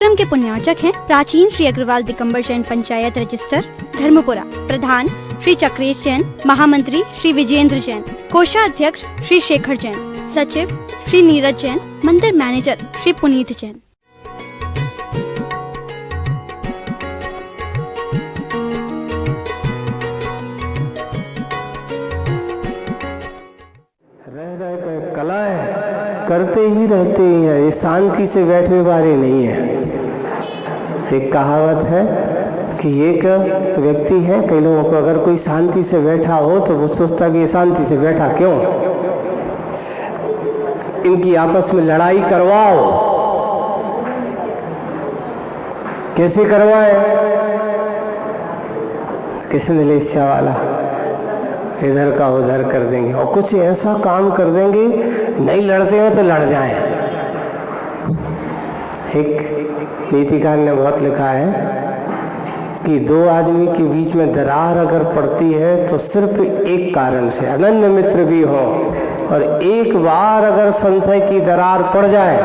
कार्यक्रम के पुण्याचक हैं प्राचीन श्री अग्रवाल दिगंबर जैन पंचायत रजिस्टर धर्मपुरा, प्रधान श्री चक्रेश जैन, महामंत्री श्री विजेंद्र जैन, कोषाध्यक्ष श्री शेखर जैन, सचिव श्री नीरज जैन, मंदिर मैनेजर श्री पुनीत जैन। कला है, करते ही रहते हैं, ये शांति से बैठने वाले नहीं है। एक कहावत है कि एक व्यक्ति है, कई लोगों को अगर कोई शांति से बैठा हो तो वो सोचता कि ये शांति से बैठा क्यों, इनकी आपस में लड़ाई करवाओ। कैसे करवाए? किसने लेस्या वाला इधर का उधर कर देंगे और कुछ ऐसा काम कर देंगे, नहीं लड़ते हो तो लड़ जाएं। एक नीतिकार ने बहुत लिखा है कि दो आदमी के बीच में दरार अगर पड़ती है तो सिर्फ एक कारण से, अनन्य मित्र भी हो और एक बार अगर संशय की दरार पड़ जाए,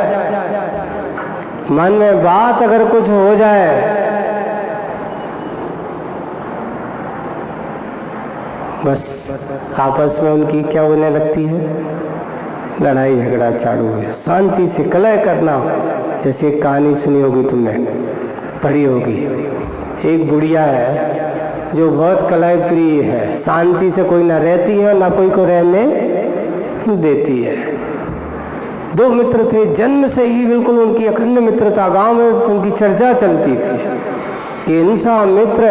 मन में बात अगर कुछ हो जाए, बस आपस में उनकी क्या होने लगती है, लड़ाई झगड़ा चालू है। शांति से कलह करना, जैसे एक कहानी सुनी होगी तुमने, पढ़ी होगी। एक बुढ़िया है जो बहुत कलह प्रिय है, शांति से कोई ना रहती है ना कोई को रहने देती है। दो मित्र थे, जन्म से ही बिल्कुल उनकी अखंड मित्रता, गांव में उनकी चर्चा चलती थी कि इनसा मित्र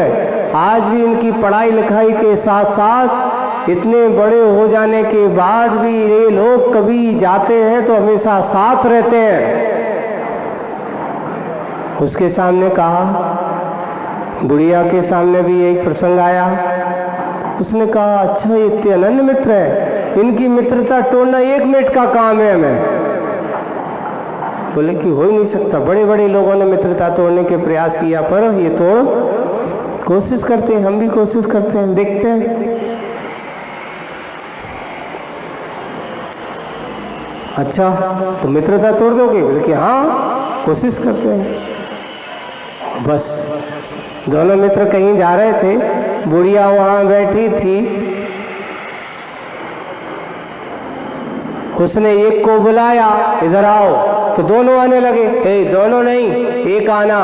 आज भी इनकी पढ़ाई लिखाई के साथ साथ इतने बड़े हो जाने के बाद भी ये लोग कभी जाते हैं तो हमेशा साथ रहते हैं। उसके सामने कहा, बुढ़िया के सामने भी यही प्रसंग आया। उसने कहा, अच्छा ये इतने अनन्य मित्र है, इनकी मित्रता तोड़ना 1 मिनट का काम है हमें। बोले कि हो ही नहीं सकता, बड़े बड़े लोगों ने मित्रता तोड़ने के प्रयास किया पर ये तोड़ कोशिश करते हैं, हम भी कोशिश करते हैं, देखते हैं। अच्छा तो मित्रता तोड़ दोगे? बोले कि हाँ कोशिश करते हैं। बस दोनों मित्र कहीं जा रहे थे, बुढ़िया वहां बैठी थी, उसने एक को बुलाया, इधर आओ, तो दोनों आने लगे। दोनों नहीं, एक आना,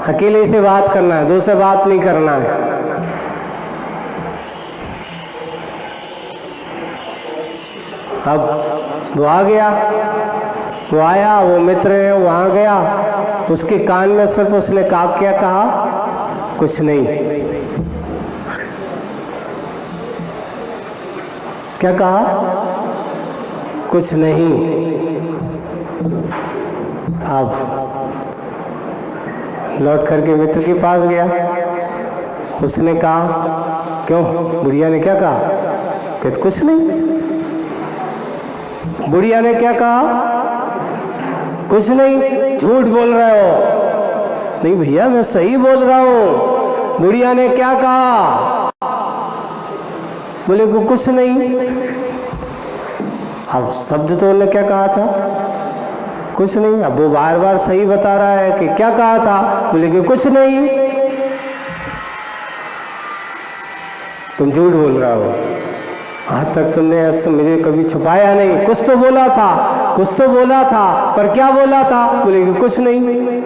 अकेले से बात करना है, दो से बात नहीं करना है। अब वो आ गया, वो आया, वो मित्र है, वहां गया, उसके कान में सिर्फ उसने क्या कहा, कुछ नहीं। क्या कहा? कुछ नहीं। अब लौट करके मित्र के पास गया, उसने कहा, क्यों? बुढ़िया ने क्या कहा? कहते कुछ नहीं। बुढ़िया ने क्या कहा? कुछ नहीं। झूठ बोल रहे हो। नहीं भैया मैं सही बोल रहा हूं। बुढ़िया ने क्या कहा? बोले को कुछ नहीं। अब शब्द तो उन्होंने क्या कहा था? कुछ नहीं। अब वो बार बार सही बता रहा है कि क्या कहा था? बोले कि कुछ नहीं। तुम झूठ बोल रहा हो, आज तक तुमने मुझे कभी छुपाया नहीं। कुछ तो बोला था, कुछ तो बोला था, पर क्या बोला था? बोले कि कुछ नहीं।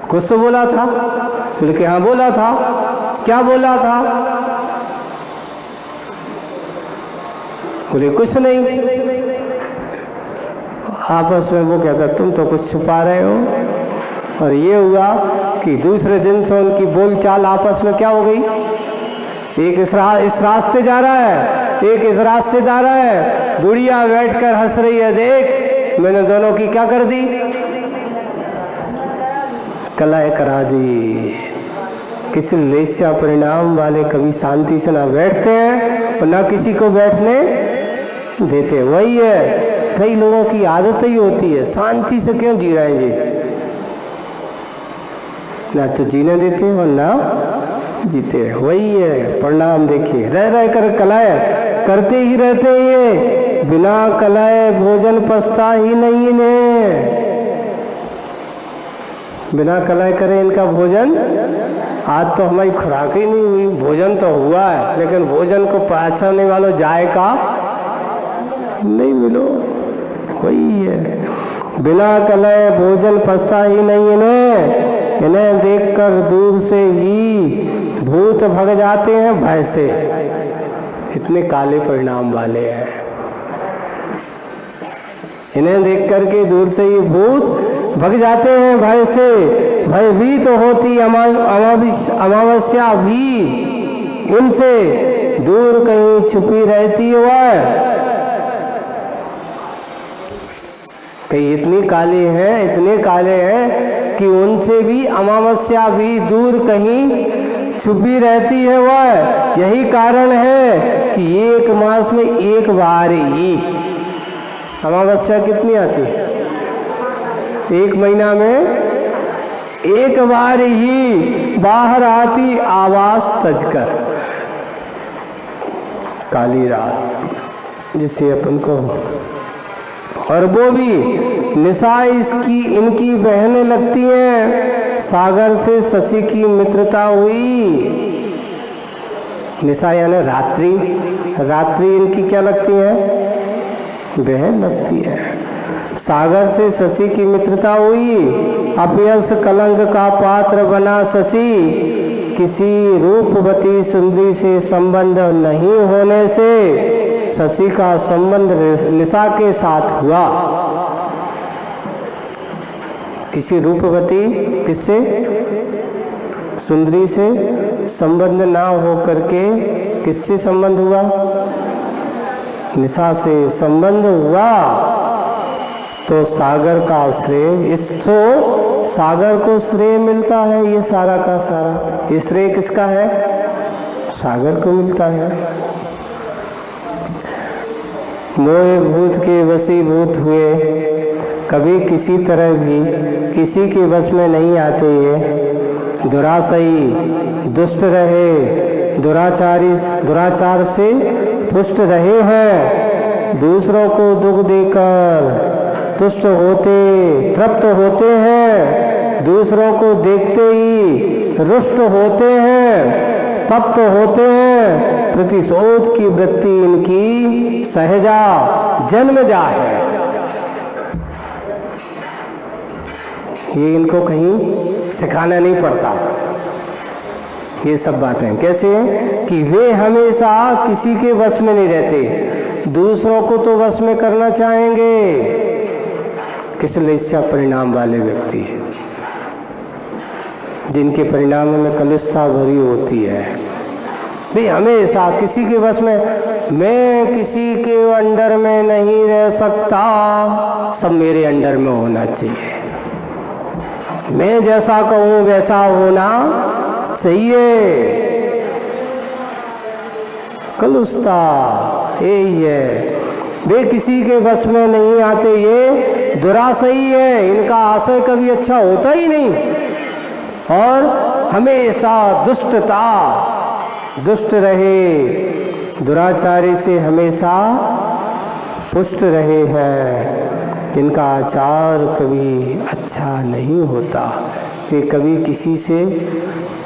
कुछ तो बोला था? बोले कि हाँ बोला था। क्या बोला था? बोले कुछ नहीं। आपस में वो कहता तुम तो कुछ छुपा रहे हो। और ये हुआ कि दूसरे दिन से उनकी बोलचाल आपस में क्या हो गई, एक इस रास्ते जा रहा है, एक इस रास्ते जा रहा है। बुढ़िया बैठकर हंस रही है, देख मैंने दोनों की क्या कर दी, कलह करा दी। किसी लेस्या परिणाम वाले कभी शांति से ना बैठते हैं और ना किसी को बैठने देते। वही है, कई लोगों की आदत ही होती है, शांति से क्यों जी रहे हैं जी, ना तो जीने देते और ना जीते। वही है परिणाम। देखिए रह रह कर कलह करते ही रहते ये, बिना कलय भोजन पचता ही नहीं इन्हें। बिना कलय करे इनका भोजन, आज तो हमारी खुराक ही नहीं हुई, भोजन तो हुआ है लेकिन भोजन को पहचानने वालों जायका नहीं मिलो, वही है। बिना कलय भोजन पचता ही नहीं इन्हें, इन्हें देखकर दूर से ही भूत भग जाते हैं भय से। इतने काले परिणाम वाले हैं, इन्हें देख करके दूर से ही भूत भग जाते हैं भय से। भयभीत तो होती अमावस्या भी इनसे दूर कहीं छुपी रहती है। कहीं इतनी काले हैं, इतने काले हैं कि उनसे भी अमावस्या भी दूर कहीं छुपी रहती है वह। यही कारण है कि एक मास में एक बार ही अमावस्या कितनी आती है, एक महीना में एक बार ही बाहर आती आवाज तजकर, काली रात जिसे अपन को। और वो भी निशा इसकी इनकी बहने लगती हैं। सागर से शशि की मित्रता हुई। निशा यानी रात्रि, रात्रि इनकी क्या लगती है, बहन लगती है। सागर से शशि की मित्रता हुई। अपयश कलंक का पात्र बना शशि। किसी रूपवती सुंदरी से संबंध नहीं होने से शशि का संबंध निशा के साथ हुआ। किसी रूपवती, किससे, सुंदरी से संबंध ना हो करके किससे संबंध हुआ, निशा से संबंध हुआ। तो सागर का श्रेय, इसको सागर को श्रेय मिलता है। ये सारा का सारा ये श्रेय किसका है, सागर को मिलता है। मोह भूत के वशीभूत हुए, कभी किसी तरह भी किसी के वश में नहीं आते। ये दुरासई, दुष्ट रहे, दुराचार से पुष्ट रहे हैं। दूसरों को दुख देकर तुष्ट होते, तृप्त होते हैं। दूसरों को देखते ही रुष्ट होते हैं, तप्त होते हैं। प्रतिशोध की वृत्ति इनकी सहजा जन्मजा है। ये इनको कहीं सिखाना नहीं पड़ता। ये सब बातें कैसे कि वे हमेशा किसी के वश में नहीं रहते, दूसरों को तो वश में करना चाहेंगे। किस लिस्सा परिणाम वाले व्यक्ति हैं, जिनके परिणाम में कलिष्ठा भरी होती है। वे हमेशा किसी के वश में, मैं किसी के अंडर में नहीं रह सकता, सब मेरे अंडर में होना चाहिए, मैं जैसा कहूँ वैसा होना चाहिए। कलुष्ता यही है। वे किसी के बस में नहीं आते, ये दुरासई है। इनका आशय कभी अच्छा होता ही नहीं और हमेशा दुष्टता, दुष्ट रहे, दुराचारी से हमेशा पुष्ट रहे हैं। इनका आचार कभी अच्छा नहीं होता। ये कभी किसी से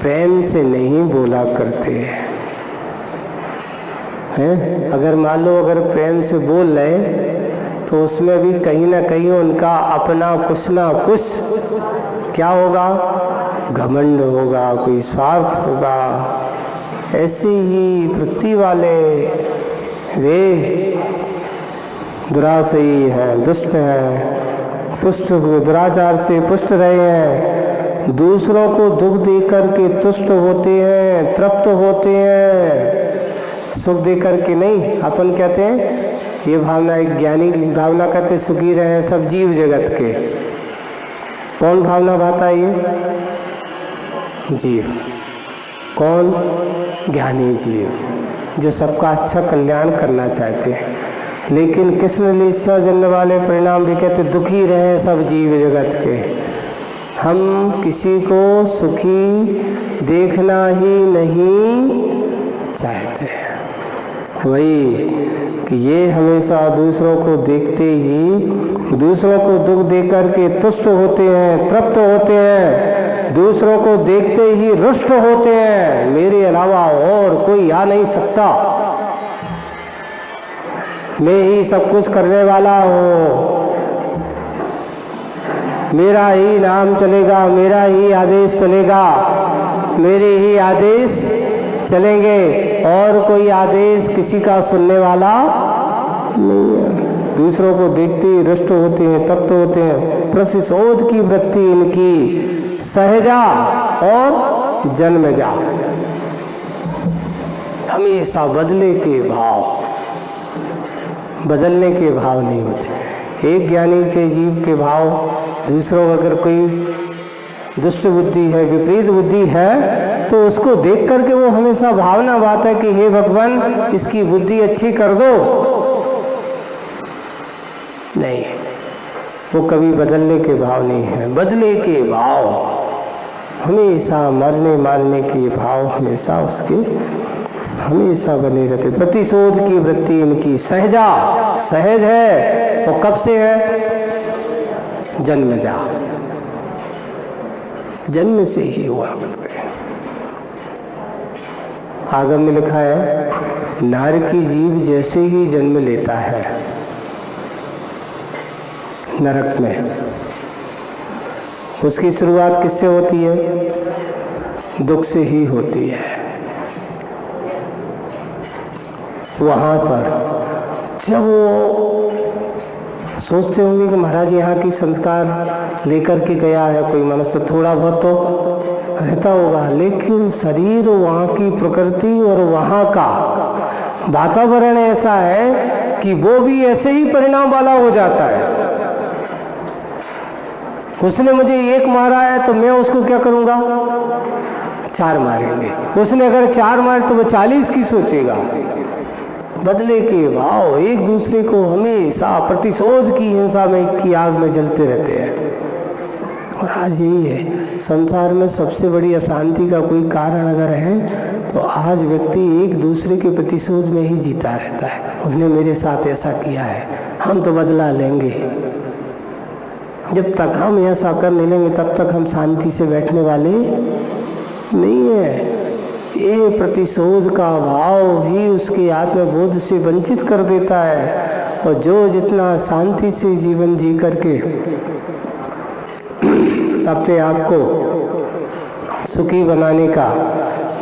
प्रेम से नहीं बोला करते हैं। अगर मान लो अगर प्रेम से बोल रहे तो उसमें भी कहीं ना कहीं उनका अपना कुछ ना कुछ क्या होगा, घमंड होगा, कोई स्वार्थ होगा। ऐसे ही वृत्ति वाले वे दुरासई हैं, दुष्ट हैं, पुष्ट हुए, दुराचार से पुष्ट रहे हैं। दूसरों को दुख देकर के तुष्ट होते हैं, तृप्त होते हैं। सुख देकर के नहीं, अपन कहते हैं ये भावना, एक ज्ञानी भावना कहते सुखी रहे सब जीव जगत के। कौन भावना भाता है ये? जीव। कौन? ज्ञानी जीव, जो सबका अच्छा कल्याण करना चाहते हैं। लेकिन कृष्ण लीला जन्म वाले परिणाम भी कहते दुखी रहे सब जीव जगत के। हम किसी को सुखी देखना ही नहीं चाहते हैं। वही कि ये हमेशा दूसरों को देखते ही दूसरों को दुख देकर के तुष्ट होते हैं, तृप्त होते हैं, दूसरों को देखते ही रुष्ट होते हैं। मेरे अलावा और कोई आ नहीं सकता, मैं ही सब कुछ करने वाला हूँ, मेरा ही नाम चलेगा, मेरा ही आदेश चलेगा, मेरे ही आदेश चलेंगे, और कोई आदेश किसी का सुनने वाला नहीं है। दूसरों को देखते ही रुष्ट होते हैं, तप्त होते हैं। प्रतिशोध की वृत्ति इनकी सहजा और जन्मजा, हमेशा बदले के भाव, बदलने के भाव नहीं होते। एक ज्ञानी के जीव के भाव, दूसरों अगर कोई दुष्ट बुद्धि है, विपरीत बुद्धि है, तो उसको देख करके वो हमेशा भावना बात है कि हे भगवान इसकी बुद्धि अच्छी कर दो। नहीं, वो कभी बदलने के भाव नहीं है। बदले के भाव हमेशा, मरने मारने के भाव हमेशा उसके हमेशा बने रहते। प्रतिशोध की वृत्ति इनकी सहजा, सहज है। वो कब से है? जन्मजा, जन्म से ही हुआ करते हैं। आगम में लिखा है, नार की जीव जैसे ही जन्म लेता है नरक में, उसकी शुरुआत किससे होती है? दुख से ही होती है। वहां पर जब वो सोचते होंगे कि महाराज यहाँ की संस्कार लेकर के गया है कोई मनुष्य, थोड़ा बहुत तो रहता होगा, लेकिन शरीर, वहाँ की प्रकृति और वहाँ का वातावरण ऐसा है कि वो भी ऐसे ही परिणाम वाला हो जाता है। उसने मुझे एक मारा है तो मैं उसको क्या करूँगा? 4 मारेंगे। उसने अगर 4 मारे तो वो 40 की सोचेगा। बदले के भाव एक दूसरे को हमेशा प्रतिशोध की हिंसा में की आग में जलते रहते हैं। और आज यही है संसार में सबसे बड़ी अशांति का कोई कारण अगर है तो आज व्यक्ति एक दूसरे के प्रतिशोध में ही जीता रहता है। उसने मेरे साथ ऐसा किया है, हम तो बदला लेंगे। जब तक हम ऐसा कर नहीं लेंगे तब तक हम शांति से बैठने वाले नहीं है। ये प्रतिशोध का भाव ही उसके आत्मबोध से वंचित कर देता है। और जो जितना शांति से जीवन जी करके अपने आप को सुखी बनाने का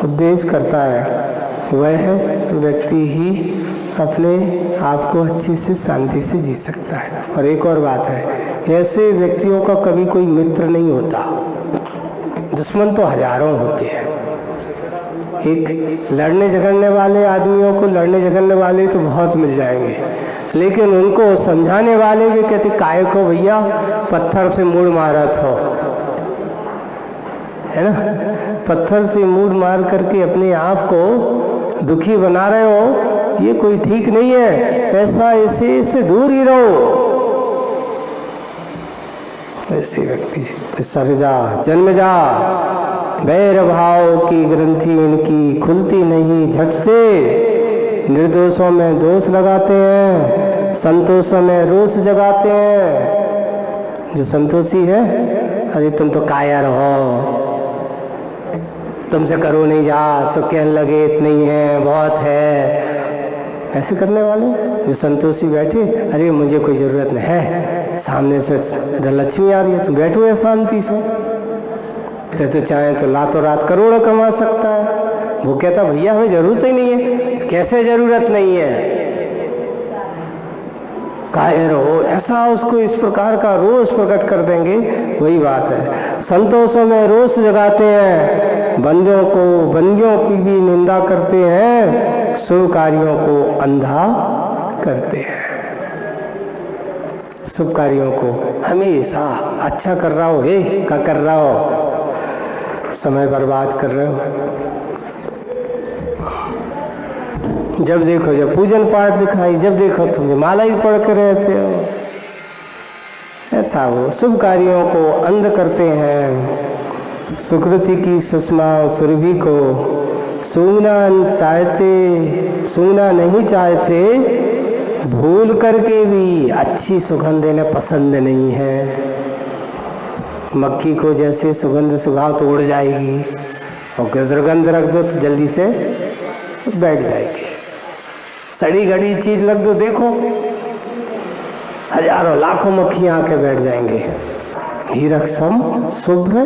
उद्देश्य करता है, वह व्यक्ति ही अपने आप को अच्छे से शांति से जी सकता है। और एक और बात है, ऐसे व्यक्तियों का कभी कोई मित्र नहीं होता, दुश्मन तो हजारों होते हैं। एक लड़ने झगड़ने वाले आदमियों को लड़ने झगड़ने वाले तो बहुत मिल जाएंगे, लेकिन उनको समझाने वाले भी कहते काय को भैया पत्थर से मूड़ मारत हो, है ना? पत्थर से मूड़ मार करके अपने आप को दुखी बना रहे हो, ये कोई ठीक नहीं है। ऐसा इससे दूर ही रहो। ऐसे व्यक्ति सर्जा जन्मजा, वैर भाव की ग्रंथि इनकी खुलती नहीं झट से। निर्दोषों में दोष लगाते हैं, संतोषों में रोष जगाते हैं। जो संतोषी है, अरे तुम तो कायर हो, तुमसे करो नहीं जा, तो कहने लगे नहीं है बहुत है। ऐसे करने वाले जो संतोषी बैठे, अरे मुझे कोई जरूरत नहीं है, सामने से धनलक्ष्मी आ रही है, तुम बैठो है शांति से। तो चाहे तो रातों रात करोड़ों कमा सकता है। वो कहता भैया हमें जरूरत ही नहीं है। कैसे जरूरत नहीं है? कायर हो, ऐसा उसको इस प्रकार का रोष प्रकट कर देंगे। वही बात है, संतोषों में रोष जगाते हैं, बंदियों की भी निंदा करते हैं, शुभ कार्यों को अंधा करते हैं। शुभ कार्यों को हमेशा अच्छा कर रहा हो, हे क्या कर रहा हो, समय बर्बाद कर रहे हो। जब देखो, जब पूजन पाठ दिखाई, जब देखो तुम माला ही पढ़ के रहते हो। ऐसा हो, शुभ कार्यों को अंध करते हैं। सुकृति की सुषमा सुरभि को सूंघना नहीं चाहते, भूल करके भी अच्छी सुगंध इन्हें पसंद नहीं है। मक्खी को जैसे सुगंध सुघाव तो उड़ जाएगी, और दुर्गंध रख दो तो जल्दी से बैठ जाएगी। सड़ी गड़ी चीज रख दो, देखो हजारों लाखों मक्खियां आके बैठ जाएंगे। हीरक सम शुभ्र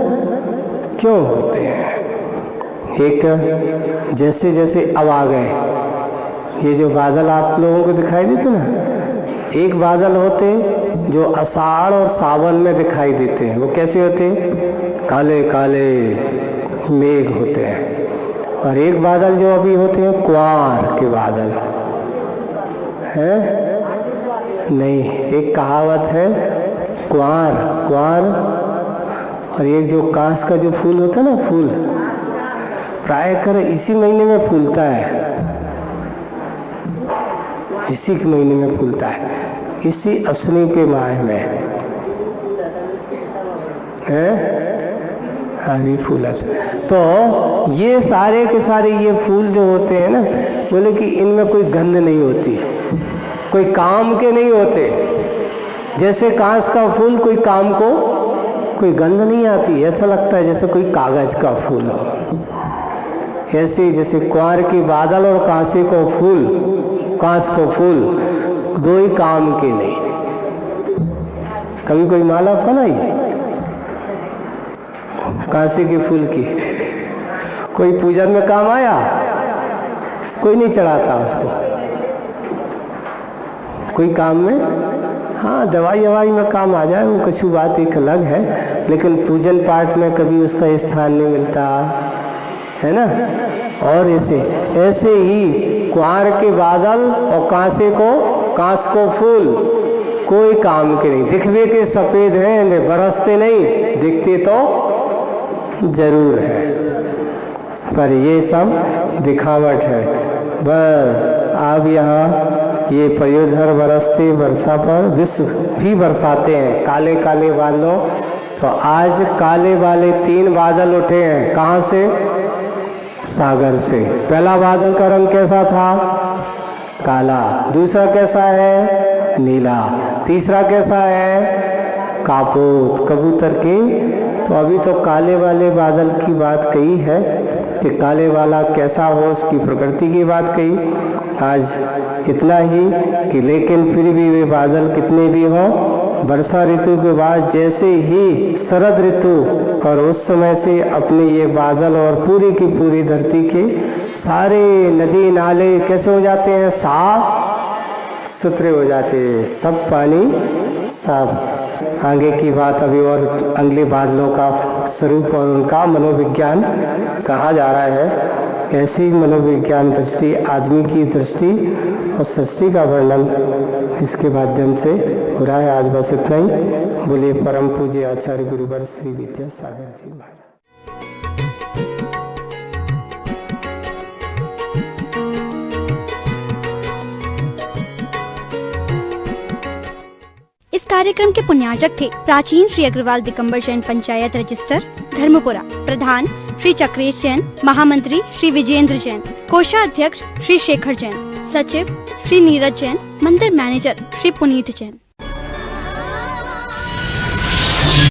क्यों होते हैं? एक जैसे जैसे अब आ गए, ये जो बादल आप लोगों को दिखाई देते ना, एक बादल होते जो आषाढ़ और सावन में दिखाई देते हैं। वो कैसे होते हैं? काले काले मेघ होते हैं। और एक बादल जो अभी होते हैं कुआर के बादल है। नहीं, एक कहावत है कुआर कुआर, और एक जो कांस का जो फूल होता है ना, फूल प्राय कर इसी महीने में फूलता है, इसी के महीने में फूलता है, इसी अश्विनी के माह में है। हरी फूल। तो ये सारे के सारे ये फूल जो होते हैं ना, बोले कि इनमें कोई गंध नहीं होती, कोई काम के नहीं होते। जैसे कांच का फूल कोई काम को कोई गंध नहीं आती, ऐसा लगता है जैसे कोई कागज का फूल हो। ऐसे जैसे कुंवार की बादल और कांसे को फूल, कांच को फूल दो ही काम के नहीं। कभी कोई माला बनाई कांसे के फूल की? कोई पूजन में काम आया? कोई नहीं चढ़ाता उसको। कोई काम में, हाँ दवाई ववाई में काम आ जाए, वो कुछ बात एक अलग है, लेकिन पूजन पाठ में कभी उसका स्थान नहीं मिलता है ना। और ऐसे ही कुंवार के बादल और कांसे को फूल कोई काम के नहीं। दिखवे के सफेद हैं, बरसते नहीं, दिखते तो जरूर है, पर ये सब दिखावट है। बस अब यहाँ ये पयोधर बरसते वर्षा पर विश्व भी बरसाते हैं काले काले बादलों। तो आज काले वाले 3 बादल उठे हैं। कहाँ से? सागर से। पहला बादल का रंग कैसा था? काला। दूसरा कैसा है? नीला। तीसरा कैसा है? कापोत, कबूतर के। तो अभी तो काले वाले बादल की बात कही है कि काले वाला कैसा हो, उसकी प्रकृति की बात कही। आज इतना ही कि लेकिन फिर भी वे बादल कितने भी हो, वर्षा ऋतु के बाद जैसे ही शरद ऋतु, और उस समय से अपने ये बादल और पूरी की पूरी धरती के सारे नदी नाले कैसे हो जाते हैं? साफ सुथरे हो जाते हैं, सब पानी साफ। आगे की बात अभी और अगले बादलों का स्वरूप और उनका मनोविज्ञान कहा जा रहा है। ऐसी मनोविज्ञान दृष्टि, आदमी की दृष्टि और सृष्टि का वर्णन इसके माध्यम से हो रहा है। आज बस इतना ही। बोलिए परम पूज्य आचार्य गुरुवर श्री विद्यासागर जी महाराज। इस कार्यक्रम के पुण्यार्चक थे प्राचीन श्री अग्रवाल दिगंबर जैन पंचायत रजिस्टर धर्मपुरा, प्रधान श्री चक्रेश जैन, महामंत्री श्री विजेंद्र जैन, कोषाध्यक्ष श्री शेखर जैन, सचिव श्री नीरज जैन, मंदिर मैनेजर श्री पुनीत जैन।